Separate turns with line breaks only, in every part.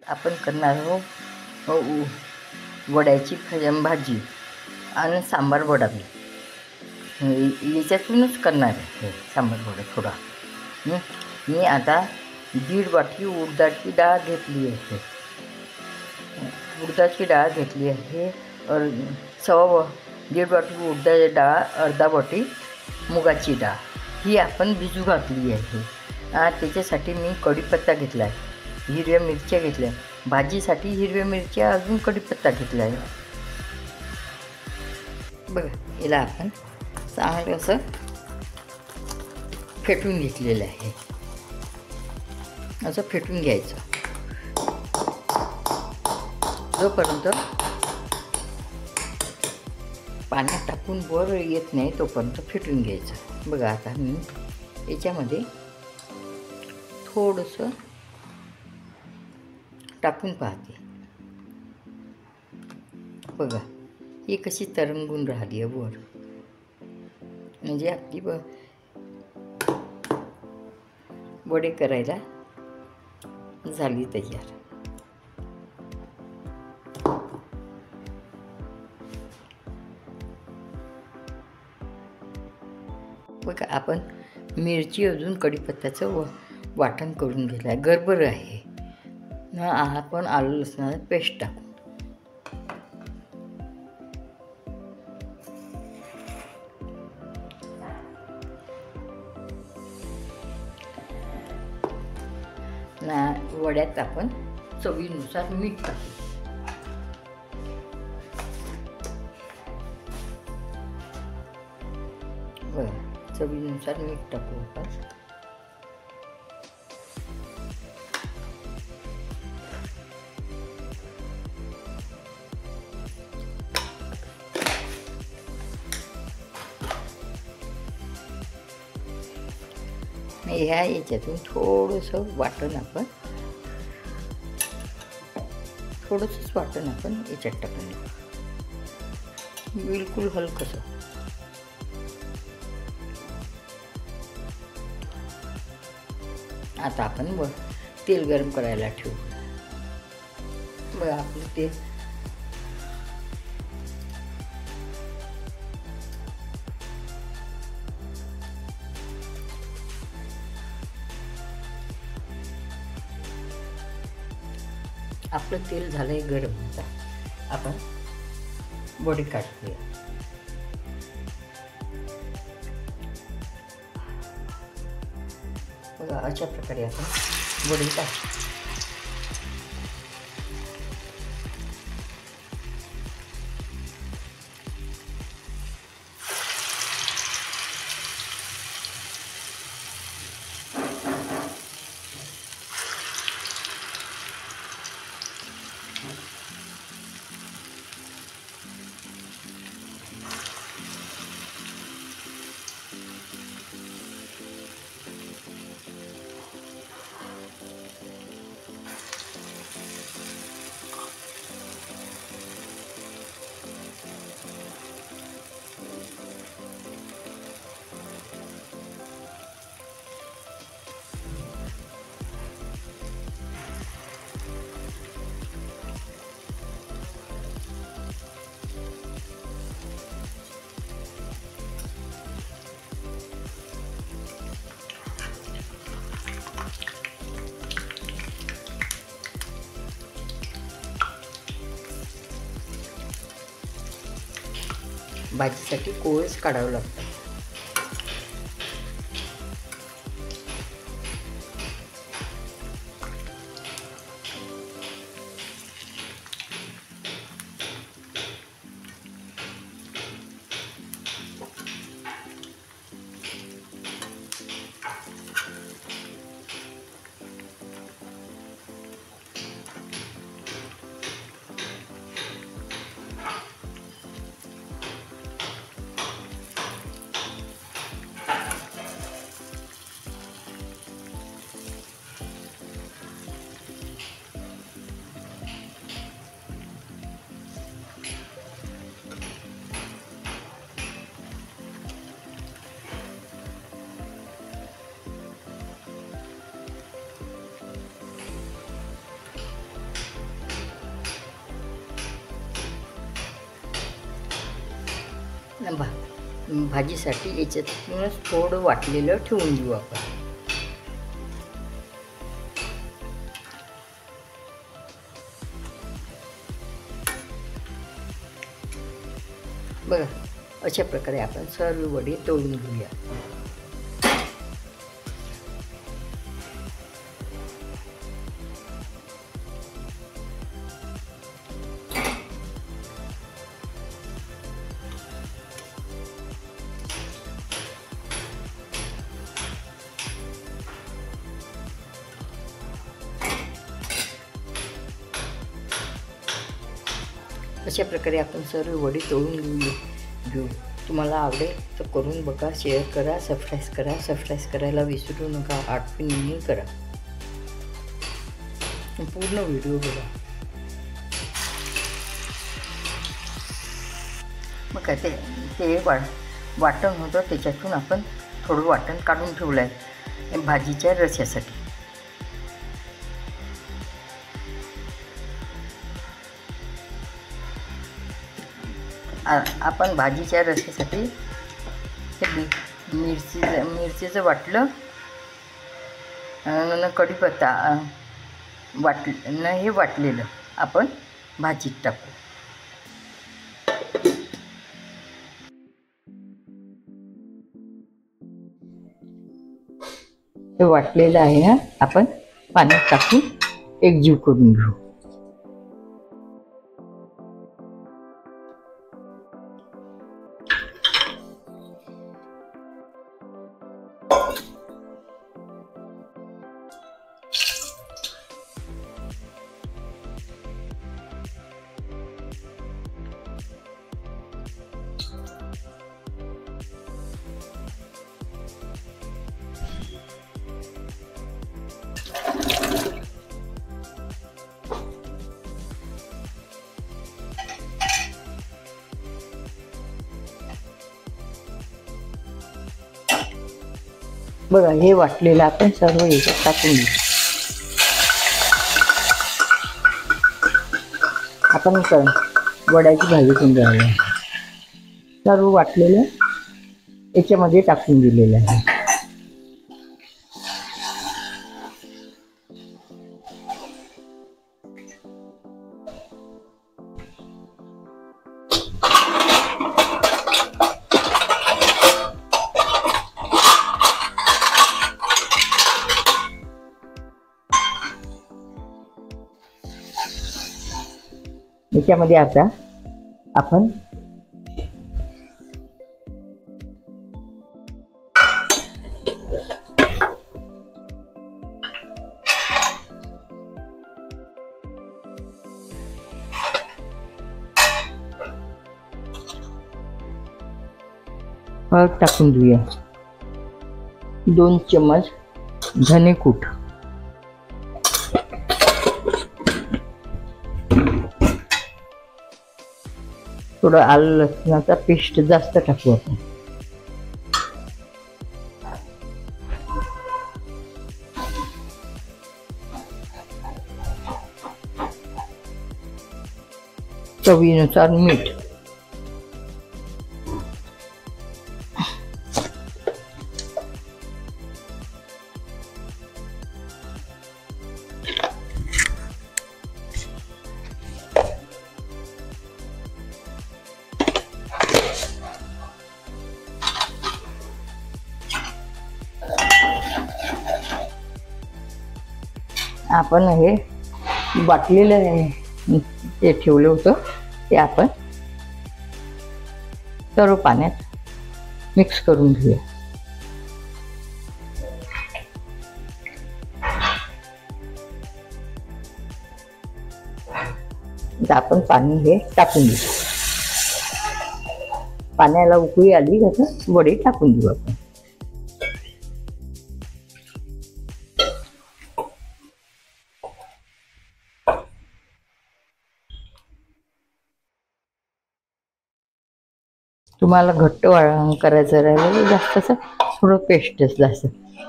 आपण करणार आहोत वड्याची भाजी आणि सांबार वडा बी याच्यातूनच करणार आहे हे सांबार वडा थोडा. मी आता 1.5 वाटी उडदाची डाळ घेतली आहे. उडदाची डाळ घेतली आहे. 1.5 वाटी उडदाची डाळ, अर्धा वाटी मुगाची डाळ ही आपण भिजू घातली आहे. त्याच्यासाठी मी कढीपत्ता घेतला आहे, हिरव्या मिरच्या घेतल्या, भाजीसाठी हिरव्या मिरच्या अजून कढीपत्ता घेतला आहे. बघा, याला आपण चांगलं असं फेटून घेतलेलं आहे. असं फेटून घ्यायचं जोपर्यंत पाण्यात टाकून वर येत नाही तोपर्यंत फेटून घ्यायचं. बघा, आता मी याच्यामध्ये थोडंसं टाकून पाहते. बघा, ही कशी तरंगून राहिली आहे वर, म्हणजे आपली वडे करायला झाली तयार. बघा, आपण मिरची अजून कढीपत्त्याचं वाटण करून घेतलं आहे. गडबड आहे ना, आपण आलं लसणाचं पेस्ट टाकू. ना वड्यात आपण चवीनुसार मीठ टाकू. चवीनुसार मीठ टाकू आपण. ह्या याच्यातून थोडंसं वाटण आपण याच्यात टाकून देऊ, बिलकुल हलकंसं. आता आपण तेल गरम करायला ठेवू. बघा, आपलं तेल झालंय गरम. आता आपण वडे काढूया. बघा, अशा प्रकारे आपण वडे टाकू. भाजीसाठी कोळच काढावं लागतं. भाजीसाठी याच्यातूनच थोडं वाटलेलं ठेवून देऊ आपण. बघा, अशा प्रकारे आपण सर्व वडे तळून घेऊया. अशा प्रकारे आपण सर्व वडे तळून घेऊ. तुम्हाला आवडेल तर करून बघा, शेअर करा, सबस्क्राईब करायला विसरू नका. आठवणीने करा, पूर्ण व्हिडिओ बघा. मग काय ते वाटण होतं, त्याच्यातून आपण थोडं वाटण काढून ठेवलं आहे भाजीच्या रश्यासाठी. आपण भाजीच्या रश्यासाठी ते मिरचीचं वाटलं, कढीपत्ता हे वाटलेलं आपण भाजीत टाकू. हे वाटलेलं आहे ना, आपण पाण्यात टाकून एकजीव करून घेऊ. बघा, हे वाटलेलं आपण सर्व याच्यात टाकून घेऊ. आपण वड्याची भाजी करून राहिली, सर्व वाटलेलं याच्यामध्ये टाकून दिलेलं आहे. याच्यामध्ये आता आपण हळद टाकून घेऊया. 2 चम्मच धनेकूट, थोडं आलं लसणाचा पेस्ट जास्त टाकू आपण. चवीनुसार मीठ. आपण हे वाटलेलं ते ठेवलं होतं ते आपण सर्व पाण्यात मिक्स करून घेऊया. आता आपण पाणी हे टाकून घेऊ. पाण्याला उकळी आली का वडे टाकून घेऊ आपण. तुम्हाला घट्ट करायचं राहिलं जास्त थोडं पेस्टच जास्त,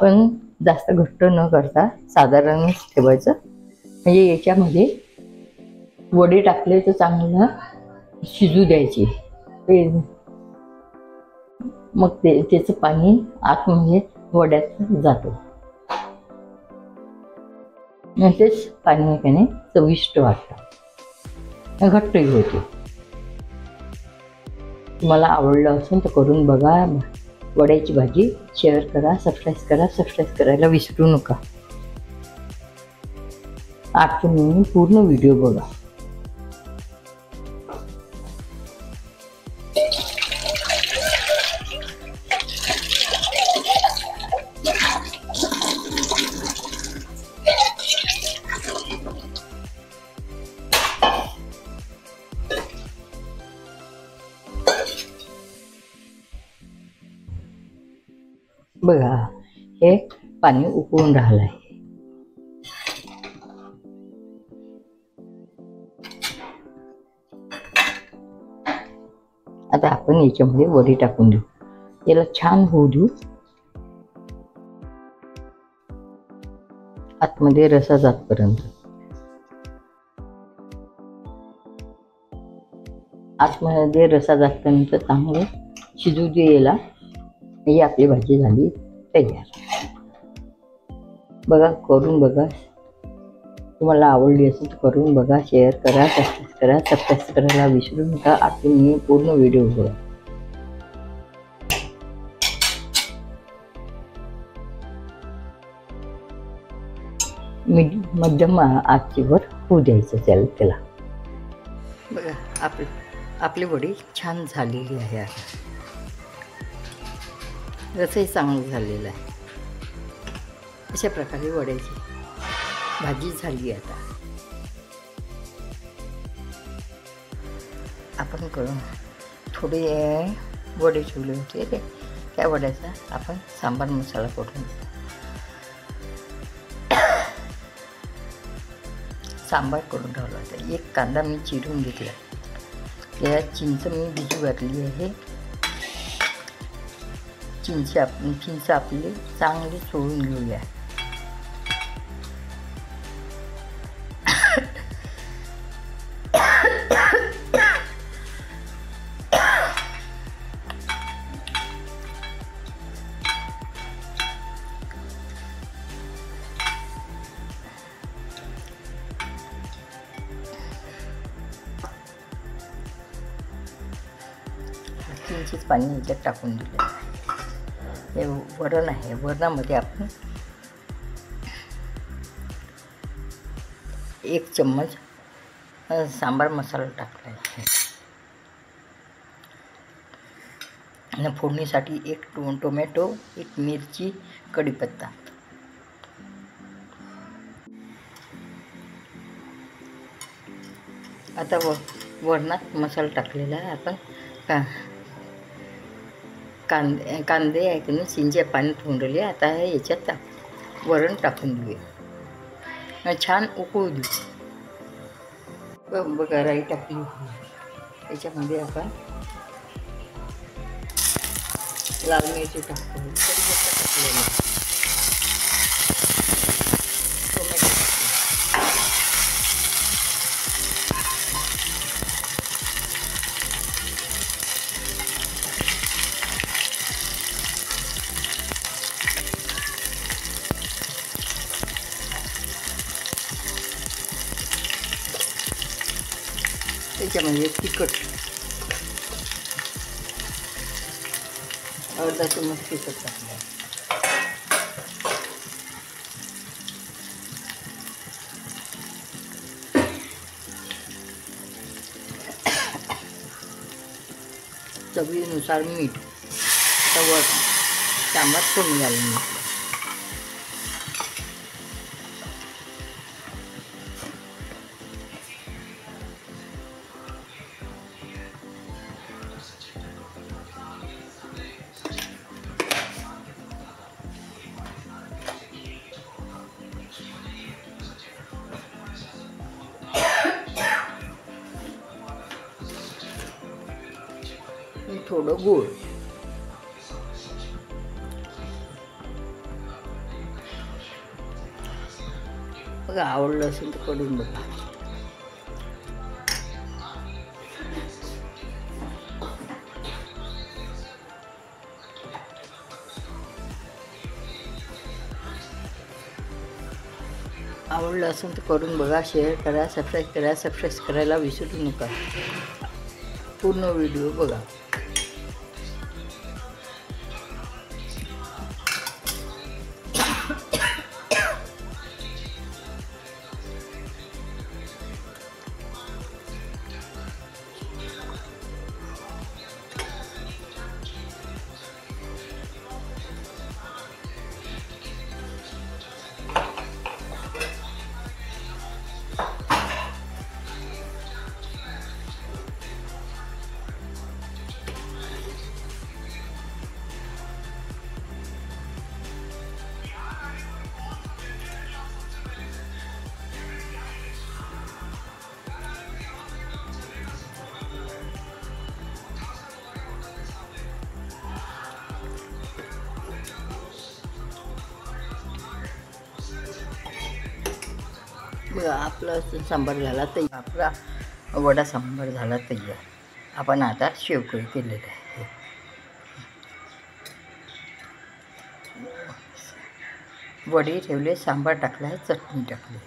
पण जास्त घट्ट न करता साधारणच ठेवायचं. म्हणजे याच्यामध्ये वडे टाकले तर चांगलं शिजू द्यायचे. मग त्याचं पाणी आतमध्ये वड्यात जातं. तेच पाणी एकाने चविष्ट वाटतं, घट्टही होते. तुम्हाला आवडलं असेल तर करून बघा. वड्याची भाजी शेअर करा, सबस्क्राईब करायला विसरू नका. आजचं पूर्ण व्हिडिओ बघा. बघा, हे पाणी उकळून राहिलं आहे. आता आपण याच्यामध्ये वडी टाकून देऊ. याला छान होऊ देऊ. आतमध्ये रसा जातपर्यंत. आतमध्ये रसा जातपर्यंत चांगलं शिजू दे याला. ही आपली भाजी झाली तयार. बघा, करून बघा. तुम्हाला आवडली असेल तर करून बघा, शेअर करा, सबस्क्राईब करायला विसरू नका. आपण पूर्ण व्हिडिओ बघा. मध्यम आचेवर होऊ द्यायचं त्याला. बघा, आपली वडी छान झालेली आहे. रसही चांगलं झालेलं आहे. अशा प्रकारे वड्याची भाजी झाली. आता आपण करून थोडे वडे ठेवले होते, त्या वड्याचा आपण सांबार मसाला करून सांबार करून ठेवला होता. एक कांदा मी चिरून घेतला. त्यात चिंच मी भिजू घातली आहे. चिंच आपली चांगली सोडून घेऊया. चिंचेच पाणी याच्यात टाकून दिलं. हे वरण आहे. वरणामध्ये आपण 1 चम्मच सांबार मसाला टाकला आहे. आणि फोडणीसाठी 1 टोमॅटो, 1 मिरची, कढीपत्ता. आता वरणात मसाला टाकलेला आहे. आपण कांदे आहे की नाही चिंचे पाणी ठेवून आता याच्यात वरण टाकून देऊया. छान उकळू देऊ. बघा, राई टाकली. याच्यामध्ये आपण लाल मिरची टाकतो, कढीपत्ता टाकलेला, टोमॅटो त्याच्यामध्ये तिखट, अर्धा चम्मच तिखट टाकलं. चवीनुसार मीठ. तवर सांबार फोडणी घालून थोडं गूळ. बघा, आवडलं असेल तर करून बघा. आवडलं असेल तर करून बघा, शेअर करा, सबस्क्राईब करायला विसरू नका. पूर्ण व्हिडिओ बघा. बघा आपला सांबार झाला तयार. आपला वडा सांबार झाला तयार. आपण आता शेवकळी केलेली आहे. वडी ठेवले, सांबार टाकला आहे, चटणी टाकली.